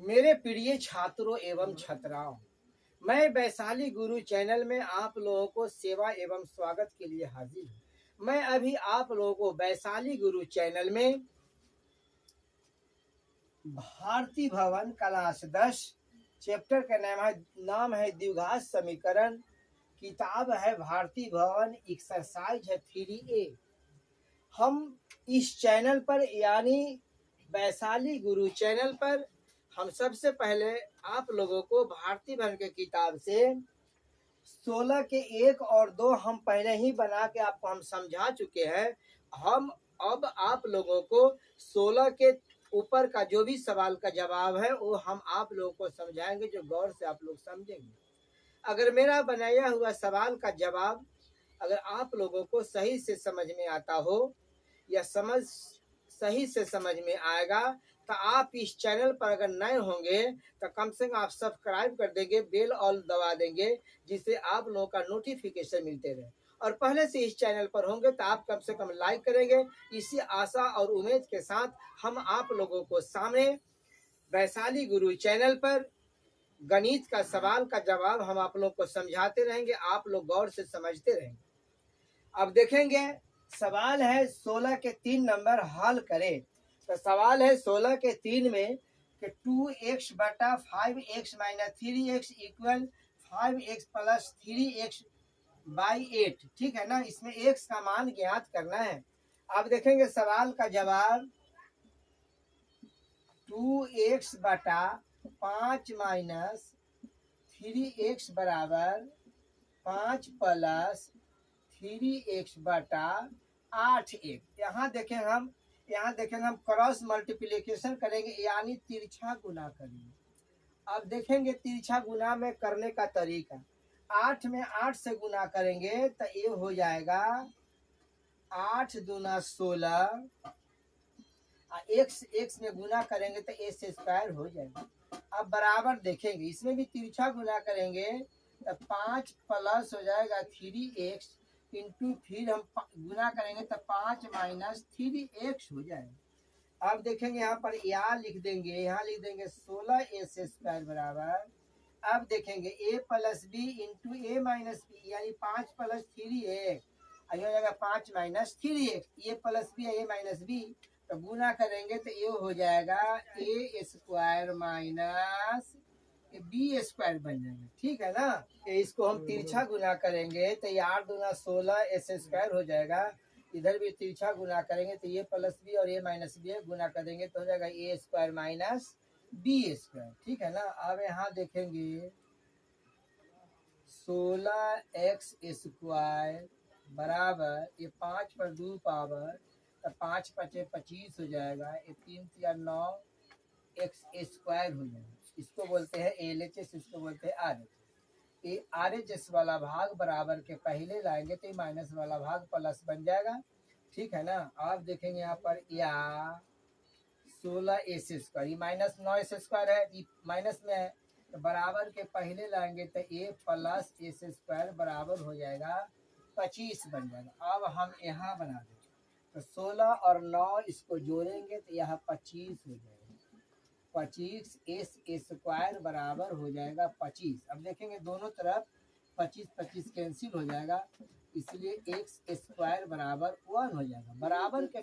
मेरे प्रिय छात्रों एवं छात्राओं, मैं वैशाली गुरु चैनल में आप लोगों को सेवा एवं स्वागत के लिए हाजिर हूँ। मैं अभी आप लोगों को वैशाली गुरु चैनल में भारती भवन क्लास 10 चैप्टर का नाम है द्विघात समीकरण। किताब है भारती भवन, एक्सरसाइज है 3A। हम इस चैनल पर यानी वैशाली गुरु चैनल पर हम सबसे पहले आप लोगों को भारती भवन के किताब से 16 के 1 और 2 हम पहले ही बना के आपको हम समझा चुके हैं। हम अब आप लोगों को 16 के ऊपर का जो भी सवाल का जवाब है वो हम आप लोगों को समझाएंगे, जो गौर से आप लोग समझेंगे। अगर मेरा बनाया हुआ सवाल का जवाब अगर आप लोगों को सही से समझ में आता हो या सही से समझ में आएगा तो आप इस चैनल पर अगर नए होंगे तो कम से कम आप सब्सक्राइब कर देंगे, बेल ऑल दबा देंगे, जिससे आप लोगों का नोटिफिकेशन मिलते रहे। और पहले से इस चैनल पर होंगे तो आप कम से कम लाइक करेंगे। इसी आशा और उम्मीद के साथ हम आप लोगों को सामने वैशाली गुरु चैनल पर गणित का सवाल का जवाब हम आप लोग को समझाते रहेंगे, आप लोग गौर से समझते रहेंगे। अब देखेंगे सवाल है 16 के 3 नंबर हल करें। तो सवाल है 16 के 3 में कि 2x बटा 5x minus 3x equal 5x plus 3x by 8। ठीक है ना, इसमें x का मान ज्ञात करना है। अब देखेंगे सवाल का जवाब 2x बटा 5 माइनस 3x बराबर 5 प्लस 3x बटा 8x। यहाँ देखेंगे हम क्रॉस मल्टीप्लिकेशन करेंगे यानी तिरछा गुना करेंगे। अब देखेंगे तिरछा गुना में करने का तरीका। 8 में 8 से गुना करेंगे तो ये हो जाएगा 8 दूना 16। x में गुना करेंगे तो a से स्क्वायर हो जाएगा। अब बराबर देखेंगे, इसमें भी तिरछा गुना करेंगे तो 5 प्लस हो जाएगा 3x इंटू फिर हम गुना करेंगे तो 5 माइनस 3x हो जाएगा। अब देखेंगे यहाँ पर यहाँ लिख देंगे 16a से स्क्वायर बराबर। अब देखेंगे a plus B into A minus B यानी 5 प्लस 3x हो जाएगा 5 minus 3x। A plus B A minus B तो गुना करेंगे तो ये हो जाएगा A square minus B square बन जाएगा। ठीक है ना, इसको हम तिरछा गुना करेंगे तो ये 8 दूना 16 एस स्क्वायर हो जाएगा। इधर भी तिरछा गुना करेंगे तो ये प्लस बी और ये माइनस बी गुना कर देंगे तो हो जाएगा A square minus B square. ठीक है ना। अब यहाँ देखेंगे 16x स्क्वायर बराबर ये 5 पर 2 पावर तो 5 पचे 25 हो जाएगा। ये 3 या 9 x स्क्वायर हो जाएगा। इसको बोलते हैं LHS, इसको बोलते हैं RHS। ये RHS वाला भाग बराबर के पहले लाएंगे तो ये माइनस वाला भाग प्लस बन जाएगा। ठीक है ना। आप देखेंगे यहाँ पर या 16s स्क्वायर ये माइनस 9s स्क्वायर है, ये माइनस में है तो बराबर के पहले लाएंगे तो a प्लस एस स्क्वायर बराबर हो जाएगा 25 बन जाएगा। अब हम यहाँ बना देंगे तो 16 और 9 इसको जोड़ेंगे तो यहाँ 25 हो जाएगा। 25 एस स्क्वायर बराबर हो जाएगा 25। अब देखेंगे दोनों तरफ 25 25 कैंसिल हो जाएगा, इसलिए एक्स स्क्वायर बराबर 1 हो जाएगा। बराबर के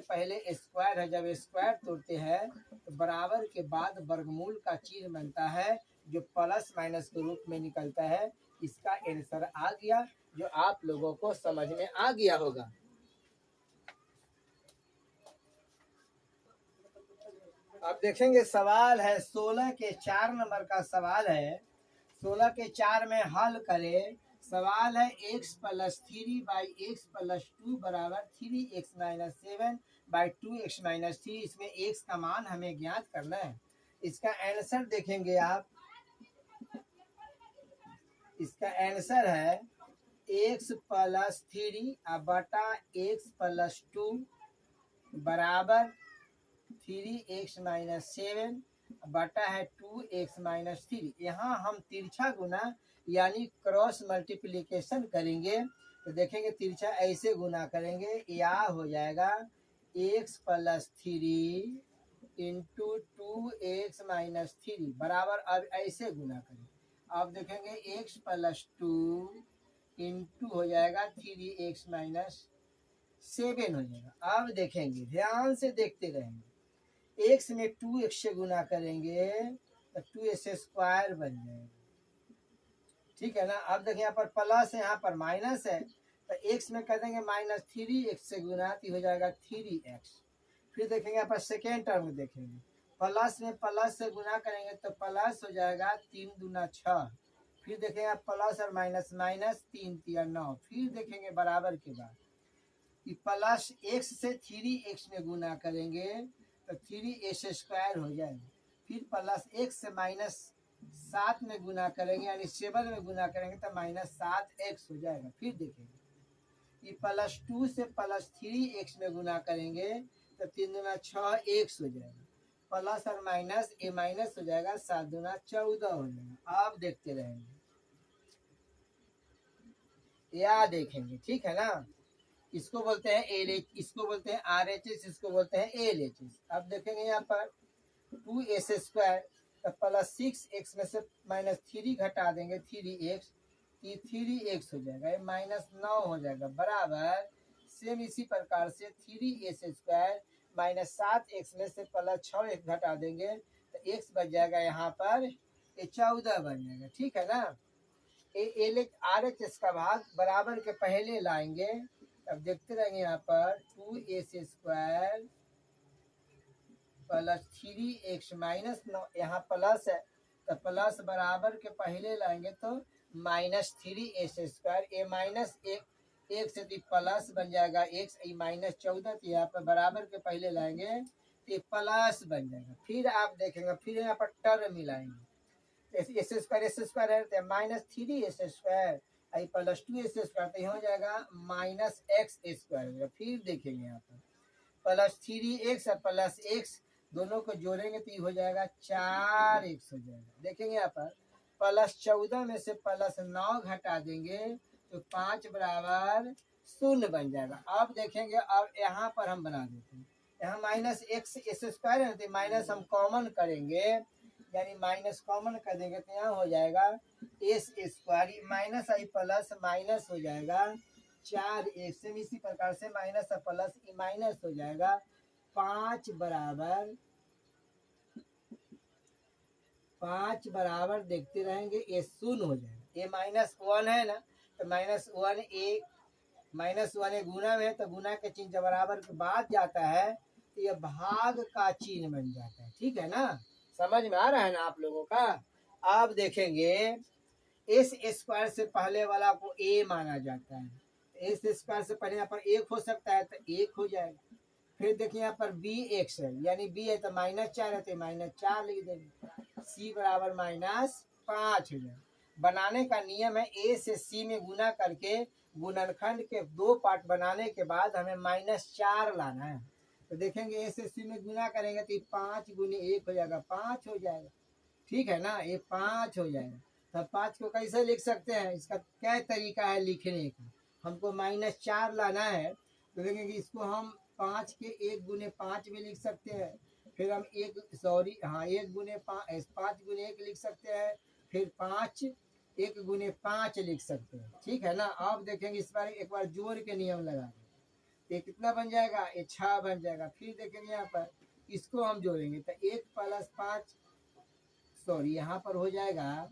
पहले स्क्वायर है, जब स्क्वायर तोड़ते हैं तो बराबर के बाद वर्गमूल का चिन्ह बनता है जो प्लस माइनस के रूप में निकलता है। इसका आंसर आ गया, जो आप लोगों को समझ में आ गया होगा। अब देखेंगे सवाल है 16 के 4 नंबर का सवाल है। 16 के 4 में हल करें। सवाल है x plus 3 by x plus 2 बराबर 3x minus 7 by 2x minus 3। इसमें x का मान हमें ज्ञात करना है। इसका आंसर देखेंगे आप, इसका आंसर है x प्लस 3 बटा x प्लस 2 बराबर 3x माइनस 7 बटा है 2x माइनस 3। यहाँ हम तिरछा गुना यानी क्रॉस मल्टीप्लिकेशन करेंगे तो देखेंगे तिरछा ऐसे गुना करेंगे या हो जाएगा x प्लस 3 इंटू 2x-3 बराबर, अब ऐसे गुना करें। अब देखेंगे x प्लस 2 इंटू हो जाएगा 3x-7 हो जाएगा। अब देखेंगे, ध्यान से देखते रहेंगे, x में 2x से गुना करेंगे तो 2x² बन जाएगा, ठीक है ना। अब देखिए यहाँ पर प्लस है, यहाँ पर माइनस है, तो x में कर देंगे -3x से गुना तो हो जाएगा 3x। फिर देखेंगे यहाँ पर सेकेंड टर्म देखेंगे, प्लस में प्लस से गुना करेंगे तो प्लस हो जाएगा 3 दूना 6। फिर देखेंगे प्लस और माइनस, माइनस 3 3 9। फिर देखेंगे बराबर के बाद कि प्लस x से 3x में गुना करेंगे तो 3x² हो जाएगा। फिर प्लस x से -7 में गुना करेंगे, यानी 7 में गुना करेंगे तो -7x हो जाएगा। फिर देखेंगे कि प्लस 2 से प्लस 3x में गुना करेंगे तो 3 दूना 6x हो जाएगा। प्लस और माइनस, ये माइनस हो जाएगा, 7 दूना 14 हो जाएगा। आप देखते रहेंगे या देखेंगे, ठीक है ना। इसको बोलते हैं LH, इसको बोलते हैं RHS, इसको बोलते हैं LHS। अब देखेंगे यहाँ पर 2s² तो प्लस 6x में से -3 घटा देंगे 3x, ये 3x हो जाएगा, ये -9 हो जाएगा बराबर। सेम इसी प्रकार से 3s² -7x में से प्लस 6x घटा देंगे तो x बच जाएगा, यहाँ पर ये 14 बन जाएगा, ठीक है ना। RHS का भाग बराबर के पहले लाएंगे। अब देखते रहेंगे यहाँ पर 2s² प्लस 3x -9, यहाँ प्लस है तो प्लस बराबर के पहले लाएंगे तो -3s², ये माइनस एक से प्लस बन जाएगा x, -14 तो यहाँ पर बराबर के पहले लाएंगे तो प्लस बन जाएगा। फिर आप देखेंगे, फिर यहाँ पर टर्म मिलाएंगे, s² है तो -3s² प्लस 2s² तो हो जाएगा -x²। फिर देखेंगे यहाँ पर प्लस 3x और प्लस x दोनों को जोड़ेंगे तो ये हो जाएगा 4x हो जाएगा। देखेंगे यहाँ पर प्लस 14 में से प्लस 9 घटा देंगे तो 5 बराबर 0 बन जाएगा। अब देखेंगे, अब यहाँ पर हम बना देते हैं, यहाँ -x² है तो माइनस हम कॉमन करेंगे, यानी माइनस कॉमन कर देंगे तो यहाँ हो जाएगा s², माइनस आई प्लस माइनस हो जाएगा 4x। इसी प्रकार से माइनस और प्लस माइनस हो जाएगा 5 बराबर देखते रहेंगे, ये 0 हो जाएगा। ये -1 है ना, तो -1 गुना में है तो गुना के चिन्ह जब बराबर के बाद जाता है तो ये भाग का चिन्ह बन जाता है, ठीक है ना। समझ में आ रहा है ना आप लोगों का। आप देखेंगे s² से पहले वाला को a माना जाता है, s² से पहले यहाँ पर 1 हो सकता है तो 1 हो जाएगा। फिर देखिए यहाँ पर bx है, यानी b है तो -4 है तो -4 लिख देंगे, c बराबर -5 हो जाएगा। बनाने का नियम है a से c में गुना करके गुणनखंड के 2 पार्ट बनाने के बाद हमें -4 लाना है। तो देखेंगे a से c में गुना करेंगे तो 5 गुने 1 हो जाएगा, 5 हो जाएगा, ठीक है ना, ये 5 हो जाएगा। तब 5 को कैसे लिख सकते हैं, इसका क्या तरीका है लिखने का। हमको -4 लाना है तो देखेंगे कि इसको हम 5 के 1 गुने 5 में लिख सकते हैं, फिर हम 1 गुने 5 गुने 1 लिख सकते हैं, फिर 1 गुने 5 लिख सकते हैं, ठीक है ना। अब देखेंगे इस बार एक बार जोड़ के नियम लगा, ये कितना बन जाएगा, ये 6 बन जाएगा। फिर देखेंगे यहाँ पर इसको हम जोड़ेंगे तो 1 + 5, यहाँ पर हो जाएगा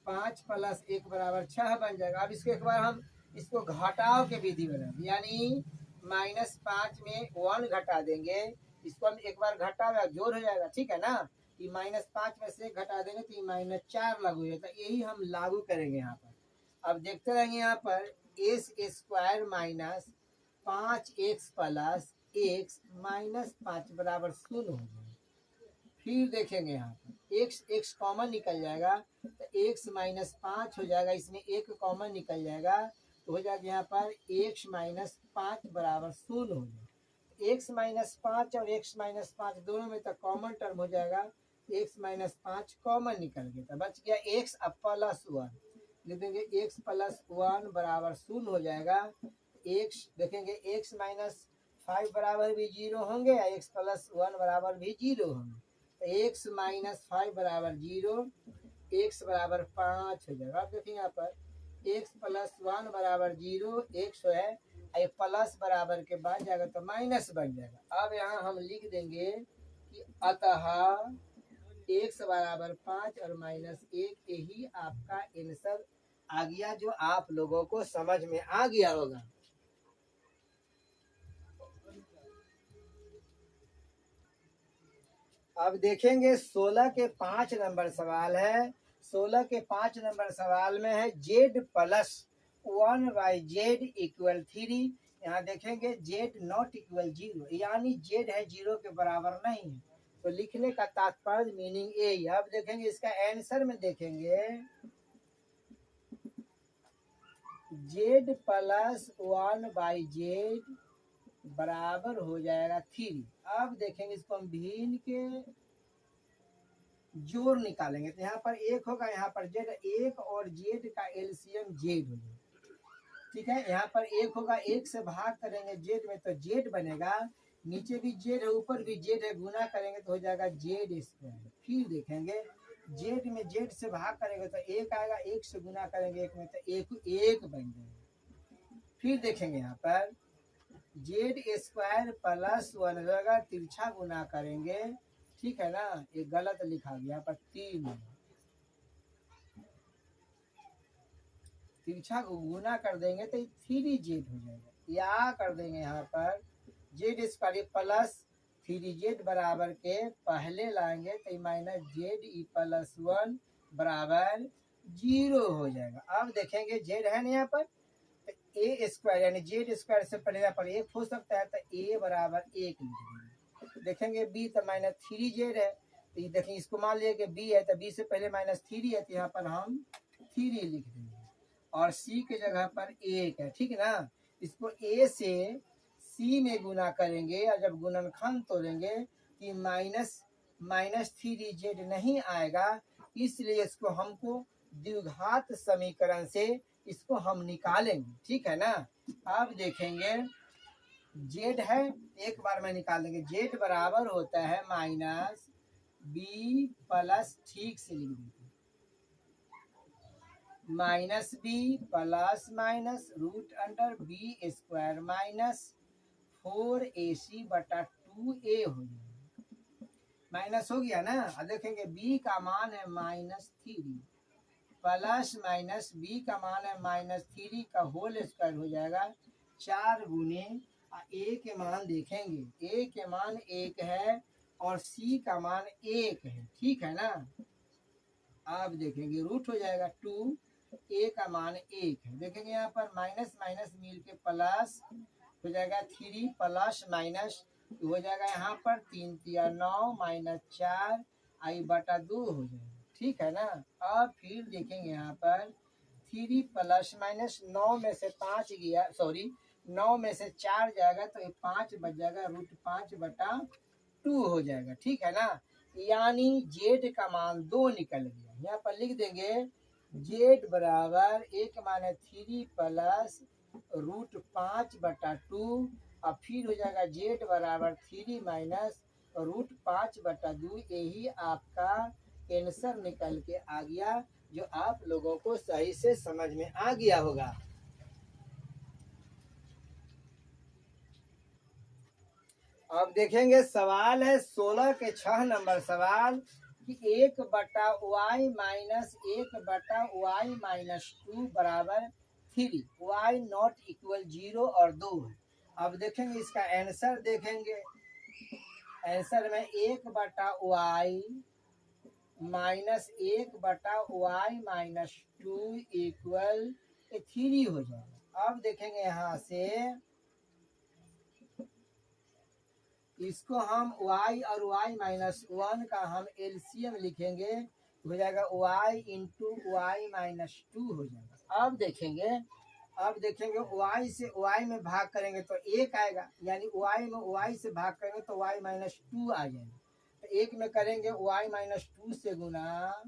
5 + 1 बराबर 6 बन जाएगा। अब इसको एक बार हम इसको घटाव के विधि बनाएंगे, यानी -5 में 1 घटा देंगे, इसको हम एक बार घटाव जोड़ हो जाएगा, ठीक है ना। कि -5 में से 1 घटा देंगे तो -4 लागू हो जाता है, यही हम लागू करेंगे यहाँ पर। अब देखते रहेंगे यहाँ पर s² - 5x + x - 5 बराबर 0 हो जाएगा। फिर देखेंगे यहाँ पर x कॉमन निकल जाएगा तो x - 5 हो जाएगा, इसमें 1 कॉमन निकल जाएगा तो हो जाएगा यहाँ पर x - 5 बराबर 0 हो जाएगा। x - 5 और x - 5 दोनों में तो कॉमन टर्म हो जाएगा, x - 5 कॉमन निकल गया तो बच गया x अब +1 लिख देंगे, x + 1 बराबर 0 हो जाएगा। x देखेंगे x 5 बराबर भी 0 होंगे या x प्लस 1 बराबर भी 0 होंगे। तो x माइनस 5 बराबर 0, x बराबर 5 हो जाएगा। आप देखेंगे यहाँ पर x प्लस 1 बराबर 0, x है ये प्लस बराबर के बाद जाएगा तो माइनस बन जाएगा। अब यहाँ हम लिख देंगे कि अतः x बराबर 5 और माइनस 1 यही आपका आंसर आ गया, जो आप लोगों को समझ में आ गया होगा। अब देखेंगे 16 के 5 नंबर सवाल है। 16 के 5 नंबर सवाल में है z प्लस 1/z इक्वल 3। यहाँ देखेंगे z नॉट इक्वल 0, यानी z है 0 के बराबर नहीं है। तो लिखने का तात्पर्य मीनिंग ए। अब देखेंगे इसका आंसर में देखेंगे z प्लस 1/z बराबर हो जाएगा 3। अब देखेंगे इसको हम भिन्न के जोड़ निकालेंगे तो यहाँ पर एक होगा, यहाँ पर जेड, एक और जेड का एलसीएम जेड हो जाएगा। ठीक है, यहाँ पर एक होगा, एक से भाग करेंगे जेड में तो जेड बनेगा, नीचे भी जेड है ऊपर भी जेड है, गुना करेंगे तो हो जाएगा जेड स्क्वायर। फिर देखेंगे जेड में जेड से भाग करेंगे तो एक आएगा, एक से गुना करेंगे एक में तो एक बन जाएगा। फिर देखेंगे यहाँ पर जेड स्क्वायर प्लस 1 हो जाएगा, तिरछा गुना करेंगे, ठीक है ना, ये गलत लिखा गया, यहाँ पर 3 तिरछा को गुना कर देंगे तो 3z हो जाएगा, या कर देंगे यहाँ पर जेड स्क्वायर प्लस 3z बराबर के पहले लाएंगे तो माइनस जेड ई प्लस 1 बराबर 0 हो जाएगा। अब देखेंगे जेड है ना यहाँ पर ए स्क्वायर, यानी जेड स्क्वायर से पहले यहाँ पर 1 हो सकता है तो ए बराबर 1 लिख देंगे। देखेंगे बी तो माइनस 3z है, तो ये देखेंगे इसको मान लिया कि बी है तो बी से पहले माइनस 3 है तो यहाँ पर हम 3 लिख देंगे, और सी के जगह पर 1 है, ठीक है ना। इसको ए से सी में गुना करेंगे और जब गुणनखंड तोड़ेंगे कि माइनस 3z नहीं आएगा, इसलिए इसको हमको द्विघात समीकरण से इसको हम निकालेंगे, ठीक है ना। अब देखेंगे जेड है, एक बार में निकाल देंगे, जेड बराबर होता है माइनस बी प्लस, ठीक से लिख देंगे minus B plus minus root under B square minus 4ac बटा 2a हो जाएगा। माइनस हो गया ना। अब देखेंगे b का मान है -3 प्लस माइनस b का मान है -3 का होल स्क्वायर हो जाएगा 4 गुने a के मान देखेंगे, a के मान 1 है और c का मान 1 है, ठीक है ना। अब देखेंगे रूट हो जाएगा 2, a का मान 1 है। देखेंगे यहाँ पर माइनस माइनस मिल के प्लस हो जाएगा 3 प्लस माइनस हो जाएगा यहाँ पर 3 3 9 माइनस 4 आई बटा 2 हो जाएगा, ठीक है ना। अब फिर देखेंगे यहाँ पर 3 प्लस माइनस 9 में से 5 गया, सॉरी 9 में से 4 जाएगा तो ये 5 बच जाएगा, रूट 5 बटा 2 हो जाएगा, ठीक है ना। यानी जेड का मान 2 निकल गया। यहाँ पर लिख देंगे जेड बराबर 1 माइनस 3 प्लस रूट 5 बटा 2, और फिर हो जाएगा जेड बराबर 3 माइनस रूट 5 बटा 2। यही आपका आंसर निकल के आ गया, जो आप लोगों को सही से समझ में आ गया होगा। अब देखेंगे सवाल है 16 के 6 नंबर सवाल कि 1 बटा वाई माइनस 1 बटा वाई माइनस 2 बराबर 3, वाई नॉट इक्वल 0 और 2 है। अब देखेंगे इसका आंसर, देखेंगे आंसर में 1 बटा वाई माइनस 1 बटा वाई माइनस 2 इक्वल 3 हो जाएगा। अब देखेंगे यहाँ से इसको हम y और y माइनस 1 का हम एलसीएम लिखेंगे, हो जाएगा y इंटू वाई माइनस 2 हो जाएगा। अब देखेंगे y से y में भाग करेंगे तो 1 आएगा, यानी y में y से भाग करेंगे तो y माइनस 2 आ जाएगा। तो 1 में करेंगे y माइनस 2 से गुना,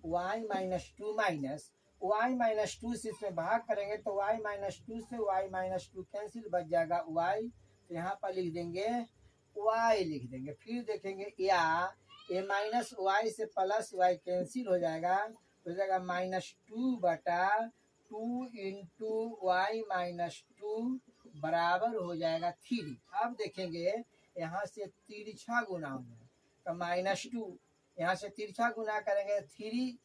y minus 2 minus y minus two से इसमें भाग करेंगे तो y माइनस टू से y माइनस टू कैंसिल, बच जाएगा y। तो यहाँ पर लिख देंगे y लिख देंगे। फिर देखेंगे या ये माइनस वाई से प्लस वाई कैंसिल हो जाएगा, हो जाएगा माइनस टू बटा two into Y minus two बराबर हो जाएगा थ्री। अब देखेंगे यहाँ से तिरछा गुना हो जाएगा तो माइनस टू, यहाँ से तिरछा गुना करेंगे थ्री,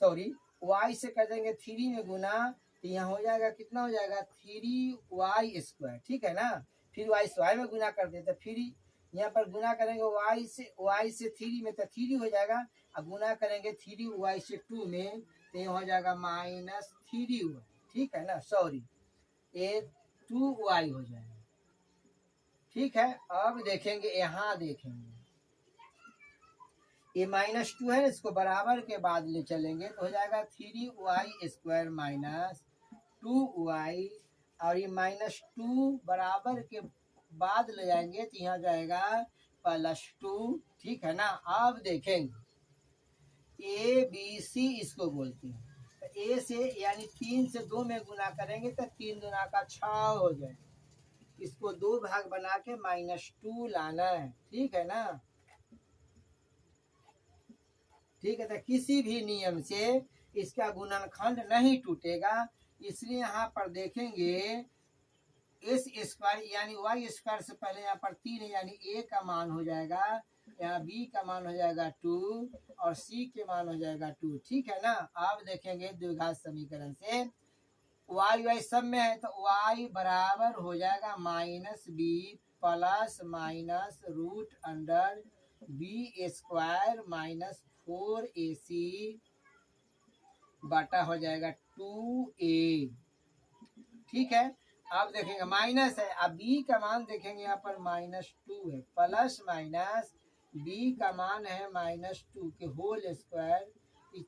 सॉरी वाई से कर देंगे थ्री में गुना, तो यहाँ हो जाएगा कितना हो जाएगा थ्री वाई स्क्वायर, ठीक है ना। फिर वाई से वाई में गुना कर देते, फिर यहाँ पर गुना करेंगे वाई से थ्री में तो थ्री हो जाएगा, अब गुना करेंगे थ्री वाई से टू में तो ये हो जाएगा माइनस थ्री वाई, ठीक है ना, सॉरी ये टू वाई हो जाएगा, ठीक है। अब देखेंगे यहाँ देखेंगे ये माइनस टू है, इसको बराबर के बाद ले चलेंगे तो हो जाएगा three Y square minus two Y, और ये माइनस टू बराबर के बाद ले जाएंगे तो यहाँ जाएगा प्लस टू, ठीक है ना। अब देखेंगे ए बी सी इसको बोलते हैं, तो ए से यानी तीन से दो में गुना करेंगे तो तीन दुना का छः हो जाएगा, इसको दो भाग बना के माइनस टू लाना है, ठीक है ना। ठीक है, तो किसी भी नियम से इसका गुणनखंड नहीं टूटेगा, इसलिए यहाँ पर देखेंगे एस स्क्वायर यानी वाई स्क्वायर से पहले यहाँ पर तीन है यानी ए का मान हो जाएगा, यहाँ बी का मान हो जाएगा टू और सी के मान हो जाएगा टू, ठीक है ना। अब देखेंगे द्विघात समीकरण से वाई वाई सब में है तो वाई बराबर हो जाएगा minus B plus minus root under B square minus 4ac बटा हो जाएगा 2a, ठीक है। अब देखेंगे माइनस है, अब b का मान देखेंगे यहाँ पर माइनस टू है, प्लस माइनस b का मान है माइनस टू के होल स्क्वायर,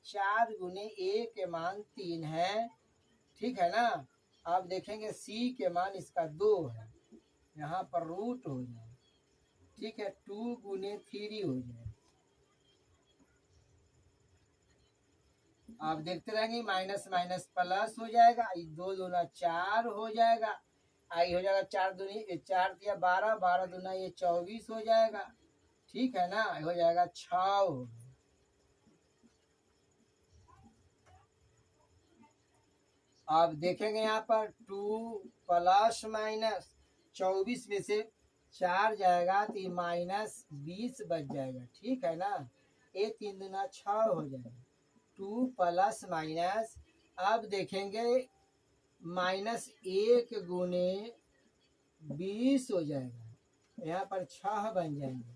चार गुने a के मान तीन है, ठीक है ना। अब देखेंगे c के मान इसका दो है, यहाँ पर रूट हो जाए, ठीक है, टू गुने थ्री हो जाए। आप देखते रहेंगे माइनस माइनस प्लस हो जाएगा, दो दूना चार हो जाएगा, आई हो जाएगा चार दूनी चार दिया बारह, बारह दूना ये 24 हो जाएगा, ठीक है ना, हो जाएगा 6। आप देखेंगे यहाँ पर टू प्लस माइनस 24 में से चार जाएगा तो ये माइनस 20 बच जाएगा, ठीक है ना। ये तीन दूना 6 हो जाएगा, टू प्लस माइनस, अब देखेंगे माइनस एक गुने 20 हो जाएगा, यहाँ पर 6 बन जाएंगे,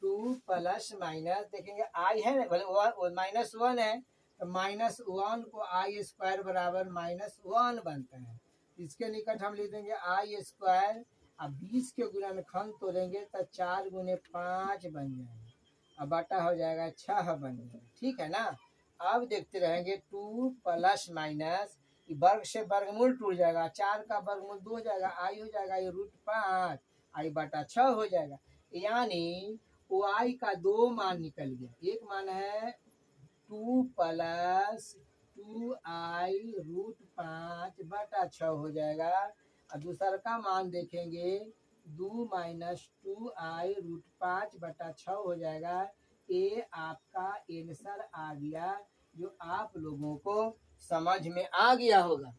टू प्लस माइनस देखेंगे आई है ना, भले माइनस वन है तो माइनस वन को आई स्क्वायर बराबर माइनस वन बनता है, इसके निकट हम लिख देंगे आई स्क्वायर, अब 20 के गुणनखंड तोड़ेंगे तो चार गुने 5 बन जाएगा, अब बटा हो जाएगा 6 बन जाएगा, ठीक है ना। अब देखते रहेंगे टू प्लस माइनस वर्ग से वर्गमूल टूट जाएगा, चार का वर्गमूल 2 हो जाएगा, आई हो जाएगा ये रूट 5, आई बटा 6 हो जाएगा, यानी वाई का दो मान निकल गया, एक मान है टू प्लस टू आई रूट 5 बटा 6 हो जाएगा, और दूसरा का मान देखेंगे दो माइनस टू आई रूट 5 बटा 6 हो जाएगा। ये आपका आंसर आ गया, जो आप लोगों को समझ में आ गया होगा।